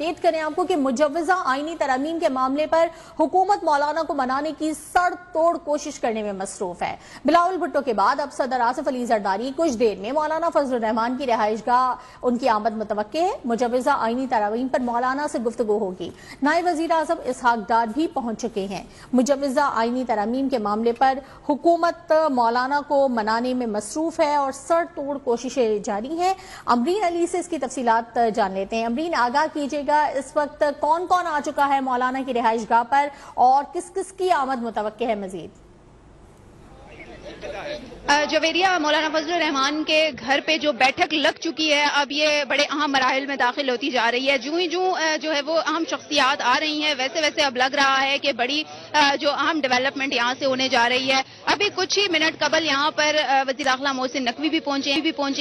Update करें आपको कि मुजव्वजा आईनी तरमीम के मामले पर हुकूमत मौलाना को मनाने की सड़ तोड़ कोशिश करने में मसरूफ है। बिलावल भुट्टो के बाद अब सदर आसिफ अली जरदारी कुछ देर में मौलाना फजलुर रहमान की रिहाइशगाह उनकी आमद मुतवक्के है। मुजव्वजा आईनी तरमीम पर मौलाना से गुफ्तगू होगी। नायब वजीर आज़म इसहाक डार भी पहुंच चुके हैं। मुजव्वजा आईनी तरमीम के मामले पर हुकूमत मौलाना को मनाने में मसरूफ है और सड़ तोड़ कोशिशें जारी हैं। अमरीन अली से इसकी तफसीलात जान लेते हैं। अमरीन, आगाह कीजिएगा, इस वक्त कौन कौन आ चुका है मौलाना की रिहाइशगाह पर और किस किस की आमद मुतवक्के है मजीद? जवेरिया, मौलाना फजलुर रहमान के घर पे जो बैठक लग चुकी है, अब ये बड़े अहम मराहिल में दाखिल होती जा रही है। जो है वो अहम शख्सियात आ रही हैं, वैसे वैसे अब लग रहा है कि बड़ी जो अहम डेवलपमेंट यहाँ से होने जा रही है। अभी कुछ ही मिनट कबल यहाँ पर वज़ीर दाखिला मोहसिन नकवी भी पहुंचे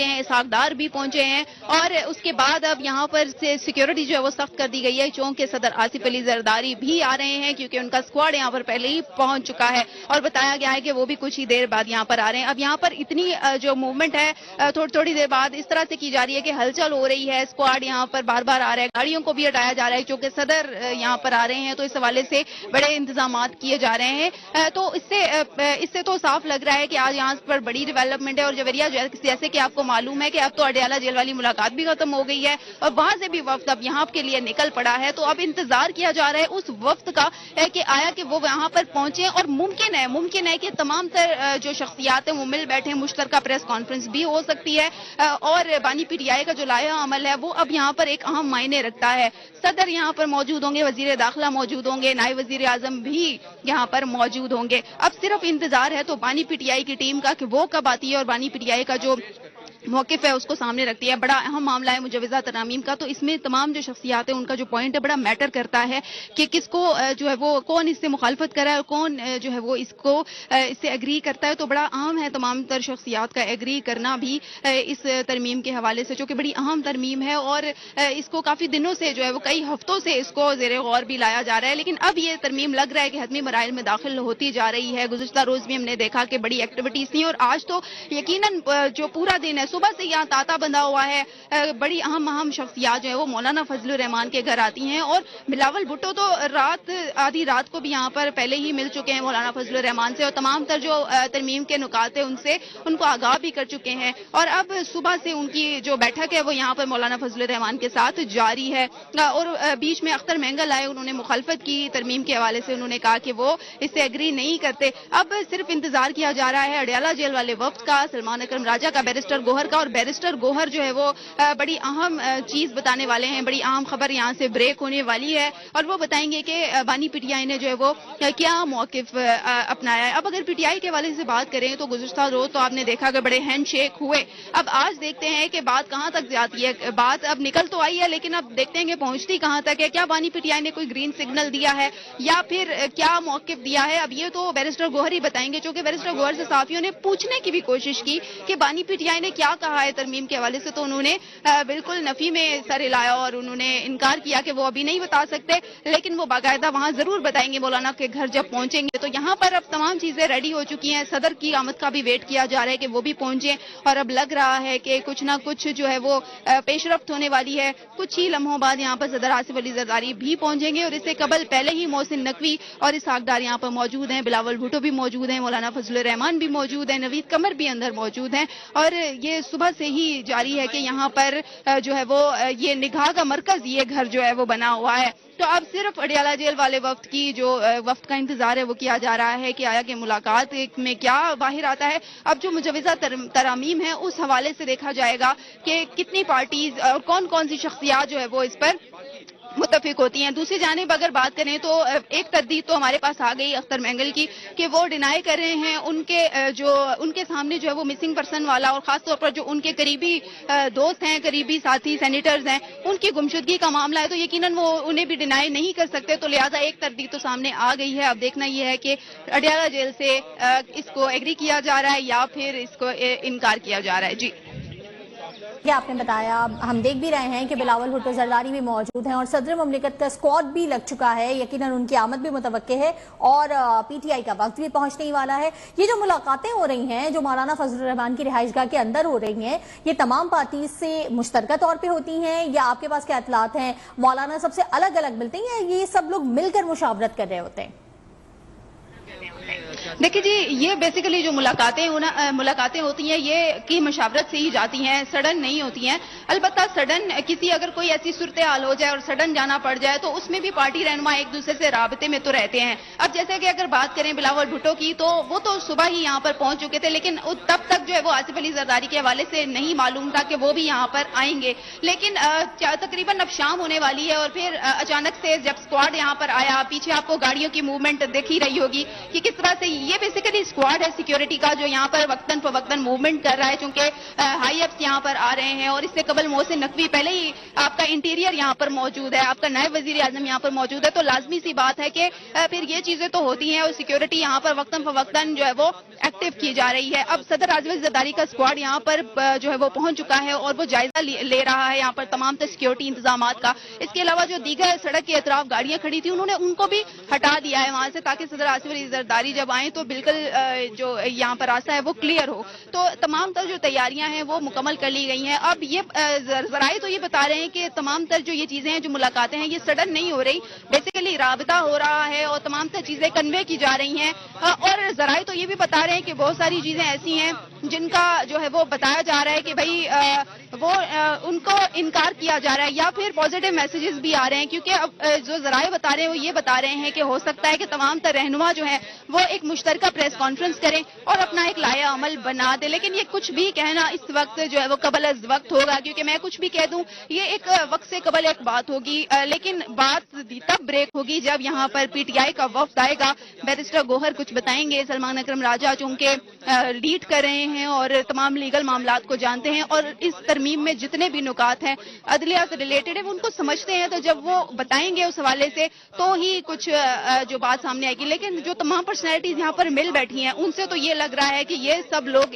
हैं, इसहाक डार भी पहुंचे हैं और उसके बाद अब यहाँ पर से सिक्योरिटी जो है वो सख्त कर दी गई है। चौंक के सदर आसिफ अली जरदारी भी आ रहे हैं क्योंकि उनका स्क्वाड यहाँ पर पहले ही पहुंच चुका है और बताया गया है कि वो भी कुछ ही देर बाद यहाँ पर आ रहे हैं। अब यहाँ पर इतनी जो मूवमेंट है थोड़ी देर बाद इस तरह से की जा रही है कि हलचल हो रही है। स्क्वाड यहाँ पर बार बार आ रहा है, गाड़ियों को भी हटाया जा रहा है क्योंकि सदर यहाँ पर आ रहे हैं, तो इस हवाले से बड़े इंतजाम किए जा रहे हैं। तो इससे तो साफ लग रहा है कि आज यहाँ पर बड़ी डेवलपमेंट है। और जवेरिया, जैसे कि आपको मालूम है कि अब तो अडयाला जेल वाली मुलाकात भी खत्म हो गई है और वहां से भी वक्त अब यहाँ के लिए निकल पड़ा है। तो अब इंतजार किया जा रहा है उस वक्त का कि आया कि वो यहाँ पर पहुंचे और मुमकिन है कि तमाम तर जो शख्सियात हैं वो मिल बैठे। मुश्तरका प्रेस कॉन्फ्रेंस भी हो सकती है और बानी पीटीआई का जो लाया अमल है वो अब यहाँ पर एक अहम मायने रखता है। सदर यहाँ पर मौजूद होंगे, वजीर दाखिला मौजूद होंगे, नायब वजीर आजम भी यहाँ पर मौजूद होंगे। अब सिर्फ इंतजार है तो बानी पीटीआई की टीम का कि वो कब आती है और बानी पीटीआई का जो मौकिफ है उसको सामने रखती है। बड़ा अहम मामला है मुजव्वजा तरमीम का, तो इसमें तमाम जो शख्सियात है उनका जो पॉइंट है बड़ा मैटर करता है कि किसको जो है वो कौन इससे मुखालफत कर रहा है और कौन जो है वो इससे एग्री करता है। तो बड़ा अहम है तमाम तर शख्सियात का एग्री करना भी इस तरमीम के हवाले से, जो कि बड़ी अहम तरमीम है और इसको काफी दिनों से जो है वो कई हफ्तों से इसको ज़ेरे गौर भी लाया जा रहा है। लेकिन अब ये तरमीम लग रहा है कि हतमी मराइल में दाखिल होती जा रही है। गुज़िश्ता रोज भी हमने देखा कि बड़ी एक्टिविटीज थी और आज तो यकीनन जो पूरा दिन है सुबह से यहाँ तांता बंधा हुआ है। बड़ी अहम शख्सियात जो है वो मौलाना फजलुर रहमान के घर आती हैं और बिलावल भुट्टो तो आधी रात को भी यहाँ पर पहले ही मिल चुके हैं मौलाना फजलुर रहमान से और तमाम तर जो तरमीम के नुकात है उनसे उनको आगाह भी कर चुके हैं। और अब सुबह से उनकी जो बैठक है वो यहाँ पर मौलाना फजलुर रहमान के साथ जारी है। और बीच में अख्तर महंगल आए, उन्होंने मुखालफत की तरमीम के हवाले से, उन्होंने कहा कि वो इससे एग्री नहीं करते। अब सिर्फ इंतजार किया जा रहा है अडयाला जेल वाले वक्त का, सलमान अकरम राजा का, बैरिस्टर गोहर का। और बैरिस्टर गोहर जो है वो बड़ी अहम चीज बताने वाले हैं, बड़ी अहम खबर यहाँ से ब्रेक होने वाली है और वो बताएंगे कि बानी पीटीआई ने जो है वो क्या मौकिफ अपनाया है। अब अगर पीटीआई के हवाले से बात करें तो गुज़िश्ता रोज तो आपने देखा कि बड़े हैंडशेक हुए। अब आज देखते हैं कि बात कहां तक जाती है। बात अब निकल तो आई है लेकिन अब देखते हैं कि पहुंचती कहां तक है। क्या बानी पीटीआई ने कोई ग्रीन सिग्नल दिया है या फिर क्या मौकिफ दिया है, अब ये तो बैरिस्टर गोहर ही बताएंगे। क्योंकि बैरिस्टर गोहर से साफियों ने पूछने की भी कोशिश की कि बानी पीटीआई ने क्या कहा है तरमीम के हवाले से, तो उन्होंने बिल्कुल नफी में सर हिलाया और उन्होंने इनकार किया कि वो अभी नहीं बता सकते, लेकिन वो बाकायदा वहां जरूर बताएंगे मौलाना के घर जब पहुंचेंगे। तो यहाँ पर अब तमाम चीजें रेडी हो चुकी हैं। सदर की आमद का भी वेट किया जा रहा है कि वो भी पहुंचे और अब लग रहा है कि कुछ ना कुछ जो है वो पेशरफ्त होने वाली है। कुछ ही लम्हों बाद यहाँ पर सदर आसिफ अली जरदारी भी पहुंचेंगे और इससे कबल पहले ही मोहसिन नकवी और इसहाक डार यहाँ पर मौजूद हैं, बिलावल भुट्टो भी मौजूद हैं, मौलाना फजलुर रहमान भी मौजूद है, नवीद कमर भी अंदर मौजूद हैं। और ये सुबह से ही जारी है कि यहाँ पर जो है वो ये निगाह का मरकज ये घर जो है वो बना हुआ है। तो अब सिर्फ अडयाला जेल वाले वक्त की जो वक्त का इंतजार है वो किया जा रहा है कि आया कि मुलाकात में क्या बाहर आता है। अब जो मुजव्वजा तरामीम है उस हवाले से देखा जाएगा कि कितनी पार्टीज और कौन कौन सी शख्सियात जो है वो इस पर मुत्तफिक होती हैं। दूसरी जानिब अगर बात करें तो एक तरदीद तो हमारे पास आ गई अख्तर महंगल की कि वो डिनाई कर रहे हैं उनके सामने जो है वो मिसिंग पर्सन वाला और खासतौर पर जो उनके करीबी दोस्त हैं, करीबी साथी सेनेटर्स हैं, उनकी गुमशुदगी का मामला है। तो यकीनन वो उन्हें भी डिनाई नहीं कर सकते, तो लिहाजा एक तरदीद तो सामने आ गई है। अब देखना यह है कि अडयाला जेल से इसको एग्री किया जा रहा है या फिर इसको इनकार किया जा रहा है। जी کہ آپ نے بتایا ہم دیکھ بھی رہے ہیں کہ بلاول بھٹو زرداری بھی موجود ہیں اور صدر مملکت کا اسکواڈ بھی لگ چکا ہے، یقیناً ان کی آمد بھی متوقع ہے اور پی ٹی آئی کا وقت بھی پہنچنے ہی والا ہے۔ یہ جو ملاقاتیں ہو رہی ہیں جو مولانا فضل الرحمان کی رہائش گاہ کے اندر ہو رہی ہیں، یہ تمام پارٹی سے مشترکہ طور پہ ہوتی ہیں یا آپ کے پاس کیا اطلاعات ہیں؟ مولانا سب سے الگ الگ ملتے ہیں یا یہ سب لوگ مل کر مشاورت کر رہے ہوتے ہیں؟ دیکھیے جی، یہ بیسیکلی جو ملاقاتیں ہوتی ہیں یہ کی مشاورت سے ہی جاتی ہیں، سڈن نہیں ہوتی ہیں۔ البتہ سڈن کسی اگر کوئی ایسی صورتحال ہو جائے اور سڈن جانا پڑ جائے تو اس میں بھی پارٹی رہنما ایک دوسرے سے رابطے میں تو رہتے ہیں۔ اب جیسے کہ اگر بات کریں بلاول بھٹو کی تو وہ تو صبح ہی یہاں پر پہنچ چکے تھے، لیکن تب تک جو ہے وہ آصف علی زرداری کے حوالے سے نہیں معلوم تھا کہ وہ بھی یہاں پر آئیں گے، لیکن تقریباً اب شام ہونے والی ہے اور پھر اچانک سے جب اسکواڈ یہاں پر آیا، پیچھے آپ کو گاڑیوں کی موومنٹ دیکھ ہی رہی ہوگی کہ کس طرح سے یہ بیسیکلی اسکواڈ ہے سیکیورٹی کا جو یہاں پر وقتاً فوقتاً موومنٹ کر رہا ہے، چونکہ ہائی اپس یہاں پر آ رہے ہیں اور اس سے قبل محسن نقوی پہلے ہی آپ کا انٹیریئر یہاں پر موجود ہے، آپ کا نائب وزیر اعظم یہاں پر موجود ہے، تو لازمی سی بات ہے کہ پھر یہ چیزیں تو ہوتی ہیں اور سیکیورٹی یہاں پر وقتاً فوقتاً جو ہے وہ ایکٹیو کی جا رہی ہے۔ اب صدر آصف علی زرداری کا اسکواڈ یہاں پر جو ہے وہ پہنچ چکا ہے اور وہ جائزہ لے رہا ہے یہاں پر تمام تر سیکیورٹی انتظامات کا۔ اس کے علاوہ جو دیگر سڑک کے اطراف گاڑیاں کھڑی تھی انہوں نے ان کو بھی ہٹا دیا ہے وہاں سے، تاکہ صدر آصف علی زرداری جب آئیں تو بالکل جو یہاں پر راستہ ہے وہ کلیئر ہو۔ تو تمام تر جو تیاریاں ہیں وہ مکمل کر لی گئی ہیں۔ اب یہ ذرائع تو یہ بتا رہے ہیں کہ تمام تر جو یہ چیزیں ہیں جو ملاقاتیں ہیں یہ سڈن نہیں ہو رہی، بیسیکلی رابطہ ہو رہا ہے اور تمام تر چیزیں کنوے کی جا رہی ہیں، اور ذرائع تو یہ بھی بتا رہے ہیں کہ بہت ساری چیزیں ایسی ہیں جن کا جو ہے وہ بتایا جا رہا ہے کہ بھائی وہ ان کو انکار کیا جا رہا ہے یا پھر پازیٹیو میسیجز بھی آ رہے ہیں، کیونکہ اب جو ذرائع بتا رہے ہیں وہ یہ بتا رہے ہیں کہ ہو سکتا ہے کہ تمام تر رہنما جو ہیں وہ ایک مشترکہ پریس کانفرنس کریں اور اپنا ایک لائحہ عمل بنا دیں، لیکن یہ کچھ بھی کہنا اس وقت جو ہے وہ قبل از وقت ہوگا، کیونکہ میں کچھ بھی کہہ دوں یہ ایک وقت سے قبل ایک بات ہوگی، لیکن بات تب بریک ہوگی جب یہاں پر پی ٹی آئی کا وفد آئے گا۔ بیرسٹر گوہر کچھ بتائیں گے، سلمان اکرم راجہ چونکہ لیڈ کر رہے ہیں اور تمام لیگل معاملات کو جانتے ہیں اور اس ترمیم میں جتنے بھی نکات ہیں عدلیہ سے ریلیٹڈ ہے وہ ان کو سمجھتے ہیں، تو جب وہ بتائیں گے اس حوالے سے تو ہی کچھ جو بات سامنے آئے گی، لیکن جو تمام پرسنالٹیز یہاں پر مل بیٹھی ہیں ان سے تو یہ لگ رہا ہے کہ یہ سب لوگ